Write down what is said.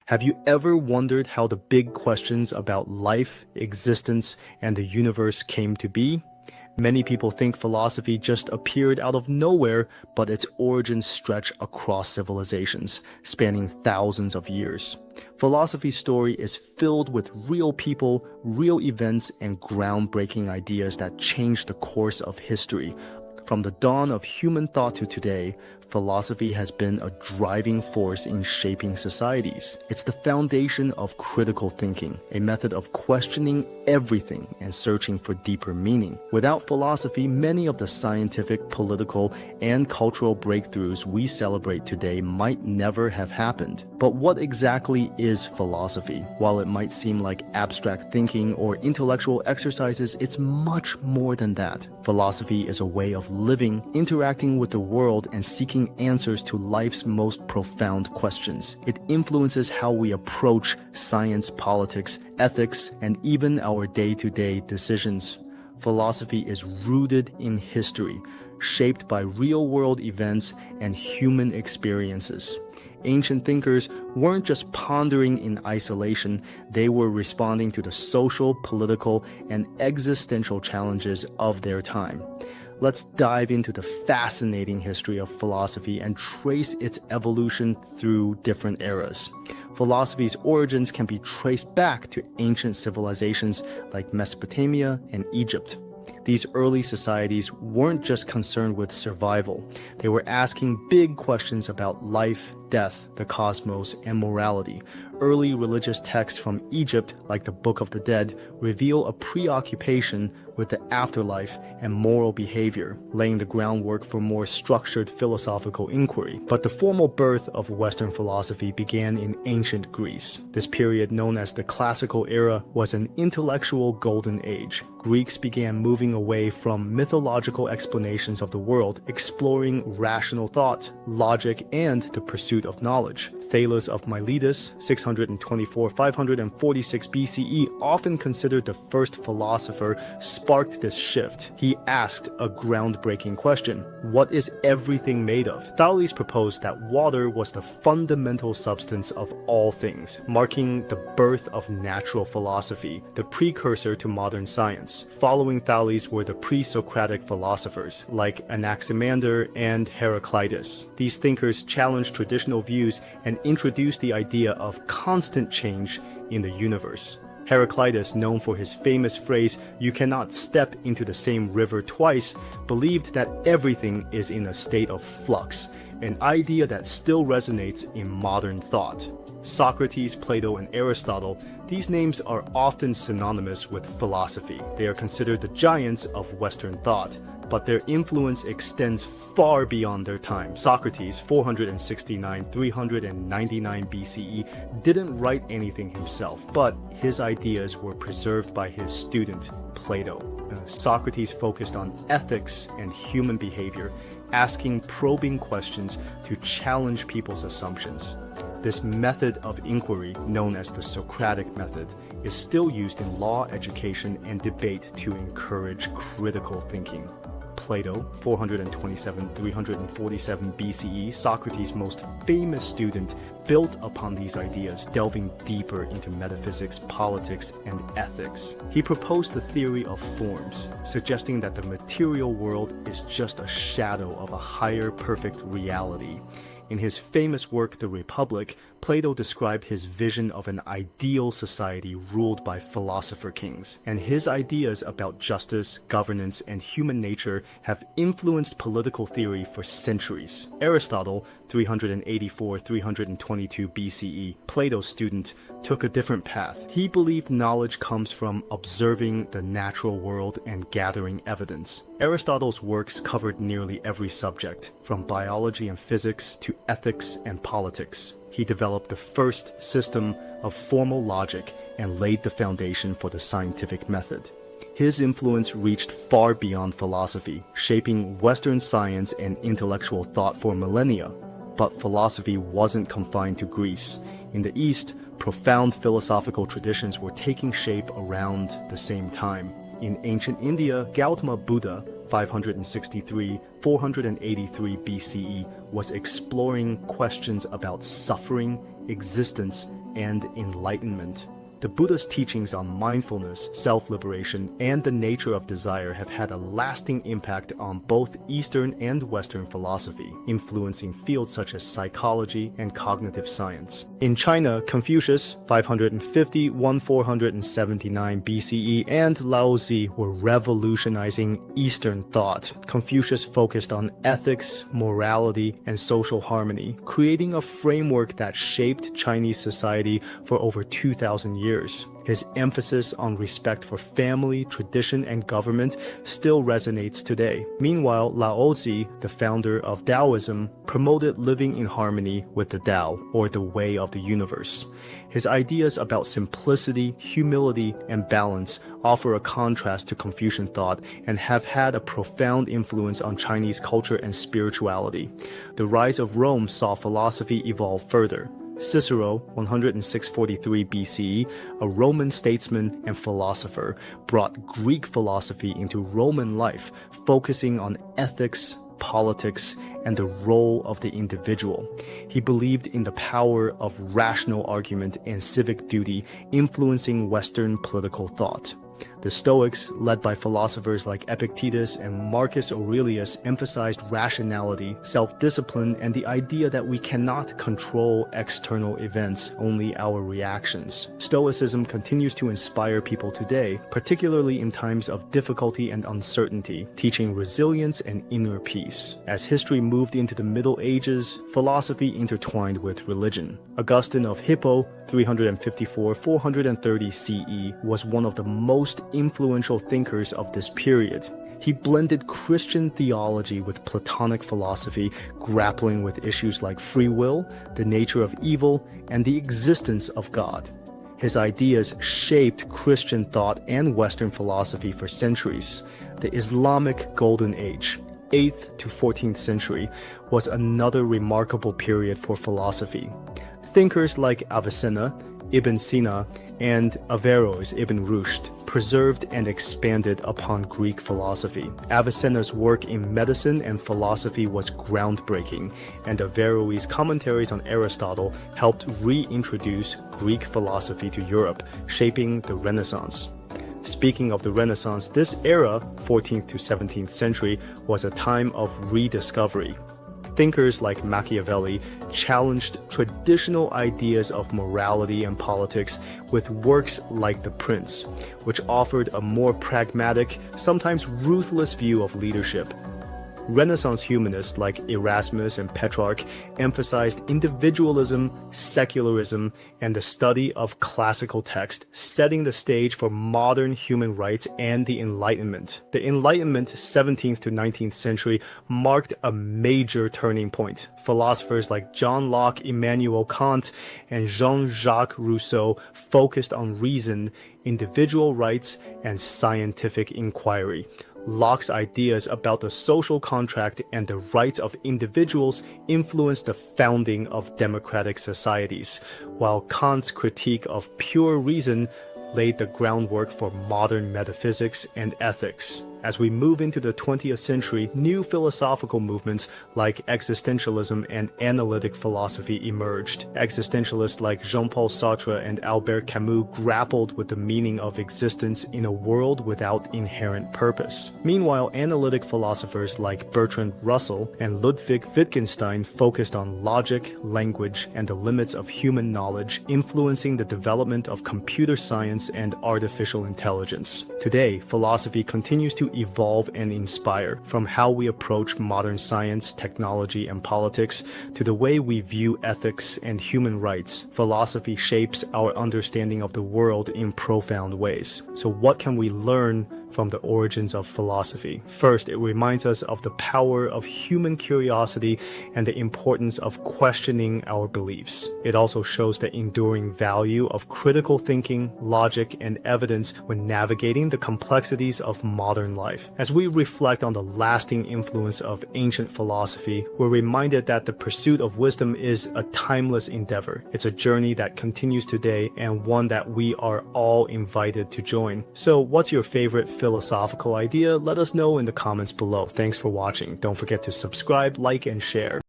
Have you ever wondered how the big questions about life, existence, and the universe came to be? Many people think philosophy just appeared out of nowhere, but its origins stretch across civilizations, spanning thousands of years. Philosophy's story is filled with real people, real events, and groundbreaking ideas that changed the course of history. From the dawn of human thought to today, philosophy has been a driving force in shaping societies. It's the foundation of critical thinking, a method of questioning everything and searching for deeper meaning. Without philosophy, many of the scientific, political, and cultural breakthroughs we celebrate today might never have happened. But what exactly is philosophy? While it might seem like abstract thinking or intellectual exercises, it's much more than that. Philosophy is a way of living, interacting with the world, and seeking answers to life's most profound questions. It influences how we approach science, politics, ethics, and even our day-to-day decisions. Philosophy is rooted in history, shaped by real-world events and human experiences. Ancient thinkers weren't just pondering in isolation, they were responding to the social, political, and existential challenges of their time. Let's dive into the fascinating history of philosophy and trace its evolution through different eras. Philosophy's origins can be traced back to ancient civilizations like Mesopotamia and Egypt. These early societies weren't just concerned with survival. They were asking big questions about life, death, the cosmos, and morality. Early religious texts from Egypt, like the Book of the Dead, reveal a preoccupation with the afterlife and moral behavior, laying the groundwork for more structured philosophical inquiry. But the formal birth of Western philosophy began in ancient Greece. This period, known as the Classical Era, was an intellectual golden age. Greeks began moving away from mythological explanations of the world, exploring rational thought, logic, and the pursuit of knowledge. Thales of Miletus, 624-546 BCE, often considered the first philosopher, sparked this shift. He asked a groundbreaking question: what is everything made of? Thales proposed that water was the fundamental substance of all things, marking the birth of natural philosophy, the precursor to modern science. Following Thales were the pre-Socratic philosophers, like Anaximander and Heraclitus. These thinkers challenged traditional views and introduced the idea of constant change in the universe. Heraclitus, known for his famous phrase, "You cannot step into the same river twice," believed that everything is in a state of flux, an idea that still resonates in modern thought. Socrates, Plato, and Aristotle, these names are often synonymous with philosophy. They are considered the giants of Western thought, but their influence extends far beyond their time. Socrates, 469-399 BCE, didn't write anything himself, but his ideas were preserved by his student, Plato. Socrates focused on ethics and human behavior, asking probing questions to challenge people's assumptions. This method of inquiry, known as the Socratic method, is still used in law, education, and debate to encourage critical thinking. Plato, 427-347 BCE, Socrates' most famous student, built upon these ideas, delving deeper into metaphysics, politics, and ethics. He proposed the theory of forms, suggesting that the material world is just a shadow of a higher perfect reality. In his famous work, The Republic, Plato described his vision of an ideal society ruled by philosopher kings, and his ideas about justice, governance, and human nature have influenced political theory for centuries. Aristotle, 384-322 BCE, Plato's student, took a different path. He believed knowledge comes from observing the natural world and gathering evidence. Aristotle's works covered nearly every subject, from biology and physics to ethics and politics. He developed the first system of formal logic and laid the foundation for the scientific method. His influence reached far beyond philosophy, shaping Western science and intellectual thought for millennia. But philosophy wasn't confined to Greece. In the East, profound philosophical traditions were taking shape around the same time. In ancient India, Gautama Buddha, 563-483 BCE, was exploring questions about suffering, existence, and enlightenment. The Buddha's teachings on mindfulness, self-liberation, and the nature of desire have had a lasting impact on both Eastern and Western philosophy, influencing fields such as psychology and cognitive science. In China, Confucius, 550–1479 BCE, and Lao Tzu were revolutionizing Eastern thought. Confucius focused on ethics, morality, and social harmony, creating a framework that shaped Chinese society for over 2,000 years. His emphasis on respect for family, tradition, and government still resonates today. Meanwhile, Lao Tzu, the founder of Taoism, promoted living in harmony with the Tao, or the way of the universe. His ideas about simplicity, humility, and balance offer a contrast to Confucian thought and have had a profound influence on Chinese culture and spirituality. The rise of Rome saw philosophy evolve further. Cicero, 106–43 BCE, a Roman statesman and philosopher, brought Greek philosophy into Roman life, focusing on ethics, politics, and the role of the individual. He believed in the power of rational argument and civic duty, influencing Western political thought. The Stoics, led by philosophers like Epictetus and Marcus Aurelius, emphasized rationality, self-discipline, and the idea that we cannot control external events, only our reactions. Stoicism continues to inspire people today, particularly in times of difficulty and uncertainty, teaching resilience and inner peace. As history moved into the Middle Ages, philosophy intertwined with religion. Augustine of Hippo, 354–430 CE, was one of the most influential thinkers of this period. He blended Christian theology with Platonic philosophy, grappling with issues like free will, the nature of evil, and the existence of God. His ideas shaped Christian thought and Western philosophy for centuries. The Islamic Golden Age, 8th to 14th century, was another remarkable period for philosophy. Thinkers like Avicenna, Ibn Sina, and Averroes Ibn Rushd preserved and expanded upon Greek philosophy. Avicenna's work in medicine and philosophy was groundbreaking, and Averroes' commentaries on Aristotle helped reintroduce Greek philosophy to Europe, shaping the Renaissance. Speaking of the Renaissance, this era, 14th to 17th century, was a time of rediscovery. Thinkers like Machiavelli challenged traditional ideas of morality and politics with works like The Prince, which offered a more pragmatic, sometimes ruthless view of leadership. Renaissance humanists like Erasmus and Petrarch emphasized individualism, secularism, and the study of classical text, setting the stage for modern human rights and the Enlightenment. The Enlightenment, 17th to 19th century, marked a major turning point. Philosophers like John Locke, Immanuel Kant, and Jean-Jacques Rousseau focused on reason, individual rights, and scientific inquiry. Locke's ideas about the social contract and the rights of individuals influenced the founding of democratic societies, while Kant's critique of pure reason laid the groundwork for modern metaphysics and ethics. As we move into the 20th century, new philosophical movements like existentialism and analytic philosophy emerged. Existentialists like Jean-Paul Sartre and Albert Camus grappled with the meaning of existence in a world without inherent purpose. Meanwhile, analytic philosophers like Bertrand Russell and Ludwig Wittgenstein focused on logic, language, and the limits of human knowledge, influencing the development of computer science and artificial intelligence. Today, philosophy continues to evolve and inspire, from how we approach modern science, technology, and politics to the way we view ethics and human rights. Philosophy shapes our understanding of the world in profound ways. So what can we learn from the origins of philosophy? First, it reminds us of the power of human curiosity and the importance of questioning our beliefs. It also shows the enduring value of critical thinking, logic, and evidence when navigating the complexities of modern life. As we reflect on the lasting influence of ancient philosophy, we're reminded that the pursuit of wisdom is a timeless endeavor. It's a journey that continues today and one that we are all invited to join. So what's your favorite philosophical idea? Let us know in the comments below. Thanks for watching. Don't forget to subscribe, like, and share.